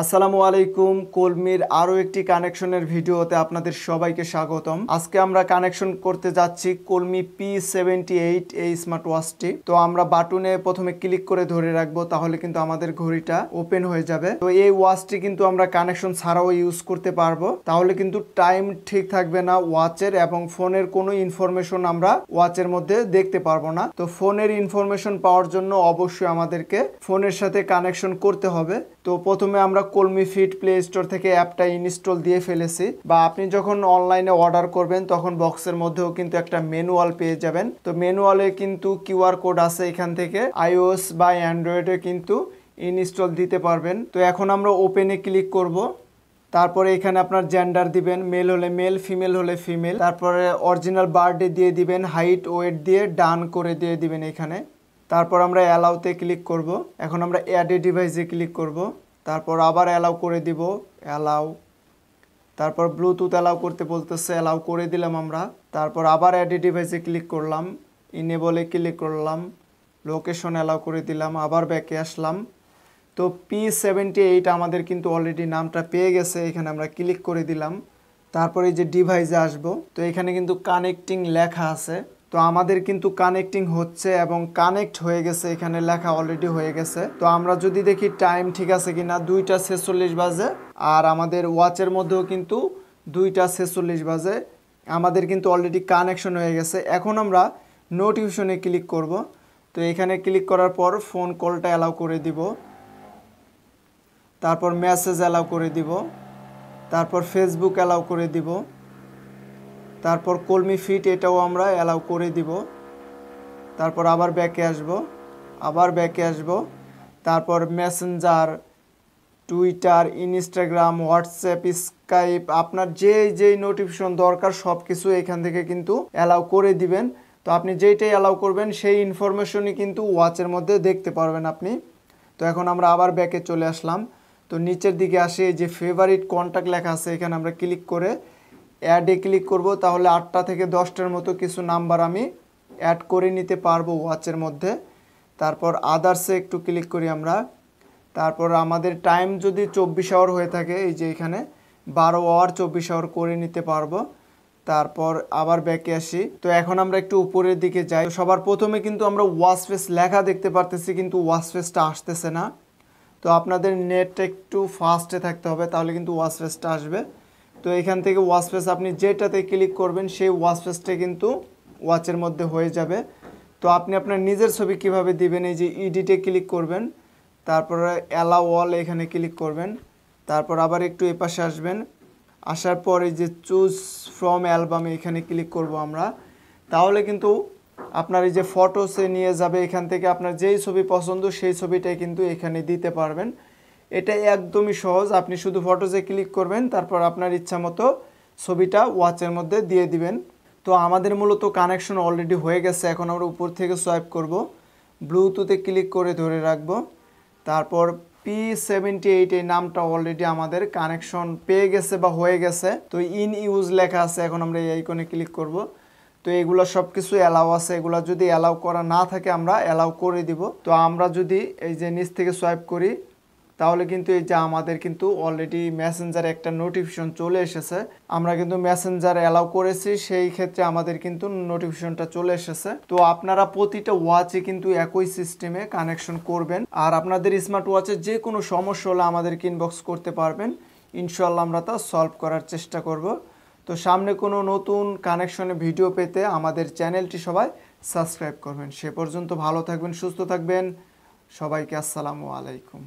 আসসালামু আলাইকুম। কলমির আরও একটি কানেকশনের ভিডিওতে আপনাদের সবাইকে স্বাগতম। আজকে আমরা কানেকশন করতে যাচ্ছি কলমি P78 এই স্মার্ট ওয়াচটি। তো আমরা বাটনে প্রথমে ক্লিক করে ধরে রাখবো, তাহলে কিন্তু আমাদের ঘড়িটা ওপেন হয়ে যাবে। তো এই ওয়াচটি কিন্তু আমরা কানেকশন ছাড়াও ইউজ করতে পারবো, তাহলে কিন্তু টাইম ঠিক থাকবে না ওয়াচের, এবং ফোনের কোনো ইনফরমেশন আমরা ওয়াচের মধ্যে দেখতে পারবো না। তো ফোনের ইনফরমেশন পাওয়ার জন্য অবশ্যই আমাদেরকে ফোনের সাথে কানেকশন করতে হবে। তো প্রথমে আমরা কলমি ফিট প্লে স্টোর থেকে অ্যাপটা ইনস্টল দিয়ে ফেলেছি, বা আপনি যখন অনলাইনে অর্ডার করবেন তখন বক্সের মধ্যেও কিন্তু একটা ম্যানুয়াল পেয়ে যাবেন। তো ম্যানুয়ালে কিন্তু কিউআর কোড আছে, এখান থেকে আইওএস বা অ্যান্ড্রয়েডে কিন্তু ইনস্টল দিতে পারবেন। তো এখন আমরা ওপেনে ক্লিক করব। তারপরে এখানে আপনার জেন্ডার দিবেন, মেল হলে মেল, ফিমেল হলে ফিমেল। তারপরে অরিজিনাল বার্থডে দিয়ে দিবেন, হাইট ওয়েট দিয়ে ডান করে দিয়ে দিবেন এখানে। তারপর আমরা অ্যালাউতে ক্লিক করব। এখন আমরা অ্যাড এ ডিভাইসে ক্লিক করব। তারপর আবার অ্যালাউ করে দিব, অ্যালাউ। তারপর ব্লুটুথ অ্যালাউ করতে বলতেছে, অ্যালাউ করে দিলাম আমরা। তারপর আবার অ্যাড এ ডিভাইসে ক্লিক করলাম, ইনেবলে ক্লিক করলাম, লোকেশন অ্যালাউ করে দিলাম, আবার ব্যাকে আসলাম। তো P78 আমাদের কিন্তু অলরেডি নামটা পেয়ে গেছে, এখানে আমরা ক্লিক করে দিলাম। তারপরে এই যে ডিভাইসে আসবো, তো এখানে কিন্তু কানেক্টিং লেখা আছে। তো আমাদের কিন্তু কানেক্টিং হচ্ছে এবং কানেক্ট হয়ে গেছে, এখানে লেখা অলরেডি হয়ে গেছে। তো আমরা যদি দেখি টাইম ঠিক আছে কিনা, 2টা 46 বাজে, আর আমাদের ওয়াচের মধ্যেও কিন্তু 2টা 46 বাজে। আমাদের কিন্তু অলরেডি কানেকশন হয়ে গেছে। এখন আমরা নোটিফিকেশনে ক্লিক করব। তো এখানে ক্লিক করার পর ফোন কলটা অ্যালাউ করে দিব, তারপর মেসেজ অ্যালাউ করে দিব, তারপর ফেসবুক অ্যালাউ করে দিব, তারপর কলমি ফিট এটাও আমরা অ্যালাউ করে দিব। তারপর আবার ব্যাকে আসব, আবার ব্যাকে আসব। তারপর Messenger, Twitter, Instagram, WhatsApp, Skype, আপনার যেই নোটিফিকেশন দরকার সব কিছু এখান থেকে কিন্তু অ্যালাউ করে দিবেন। তো আপনি যেইটাই অ্যালাউ করবেন সেই ইনফরমেশনই কিন্তু ওয়াচের মধ্যে দেখতে পারবেন আপনি। তো এখন আমরা আবার ব্যাকে চলে আসলাম। তো নিচের দিকে আসে, যে ফেভারিট কন্ট্যাক্ট লেখা আছে, এখানে আমরা ক্লিক করে অ্যাডে ক্লিক করব। তাহলে 8টা থেকে 10টার মতো কিছু নাম্বার আমি অ্যাড করে নিতে পারবো ওয়াচের মধ্যে। তারপর আদার্সে একটু ক্লিক করি আমরা। তারপর আমাদের টাইম যদি 24 আওয়ার হয়ে থাকে, এই যে এখানে 12 আওয়ার 24 আওয়ার করে নিতে পারবো। তারপর আবার ব্যাকে আসি। তো এখন আমরা একটু উপরের দিকে যাই। সবার প্রথমে কিন্তু আমরা ওয়াচ ফেস লেখা দেখতে পারতেছি, কিন্তু ওয়াচ ফেসটা আসতেছে না। তো আপনাদের নেটটা একটু ফাস্টে থাকতে হবে, তাহলে কিন্তু ওয়াচ ফেসটা আসবে। তো এখান থেকে ওয়াচ ফেস আপনি যেটাতে ক্লিক করবেন সেই ওয়াচ ফেসটা কিন্তু ওয়াচের মধ্যে হয়ে যাবে। তো আপনি আপনার নিজের ছবি কিভাবে দিবেন, এই যে এডিটে ক্লিক করবেন, তারপরে অ্যালাউ অল এখানে ক্লিক করবেন। তারপর আবার একটু এপাশে আসবেন, আসার পর এই যে চুজ ফ্রম অ্যালবামে এখানে ক্লিক করব আমরা। তাহলে কিন্তু আপনার এই যে ফটোসে নিয়ে যাবে, এখান থেকে আপনার যেই ছবি পছন্দ সেই ছবিটাই কিন্তু এখানে দিতে পারবেন। এটা একদমই সহজ, আপনি শুধু ফটোসে ক্লিক করবেন, তারপর আপনার ইচ্ছা মতো ছবিটা ওয়াচের মধ্যে দিয়ে দিবেন। তো আমাদের মূলত কানেকশন অলরেডি হয়ে গেছে। এখন আমরা উপর থেকে সোয়াইপ করব, ব্লুটুথে ক্লিক করে ধরে রাখবো। তারপর P78 এই নামটা অলরেডি আমাদের কানেকশন পেয়ে গেছে বা হয়ে গেছে। তো ইন ইউজ লেখা আছে, এখন আমরা এই আইকনে ক্লিক করব। তো এগুলো সব কিছু অ্যালাউ আছে, এগুলো যদি অ্যালাউ করা না থাকে আমরা অ্যালাউ করে দিব। তো আমরা যদি এই যে নিচ থেকে সোয়াইপ করি, তাহলে কিন্তু এই যে আমাদের কিন্তু অলরেডি মেসেঞ্জারে একটা নোটিফিকেশন চলে এসেছে। আমরা কিন্তু মেসেঞ্জার অ্যালাউ করেছি, সেই ক্ষেত্রে আমাদের কিন্তু নোটিফিকেশনটা চলে এসেছে। তো আপনারা প্রতিটা ওয়াচে কিন্তু একই সিস্টেমে কানেকশন করবেন, আর আপনাদের স্মার্ট ওয়াচে যে কোনো সমস্যা হলে আমাদেরকে ইনবক্স করতে পারবেন। ইনশাআল্লাহ আমরা তা সলভ করার চেষ্টা করব। তো সামনে কোনো নতুন কানেকশনে ভিডিও পেতে আমাদের চ্যানেলটি সবাই সাবস্ক্রাইব করবেন। সে পর্যন্ত ভালো থাকবেন, সুস্থ থাকবেন। সবাইকে আসসালামু আলাইকুম।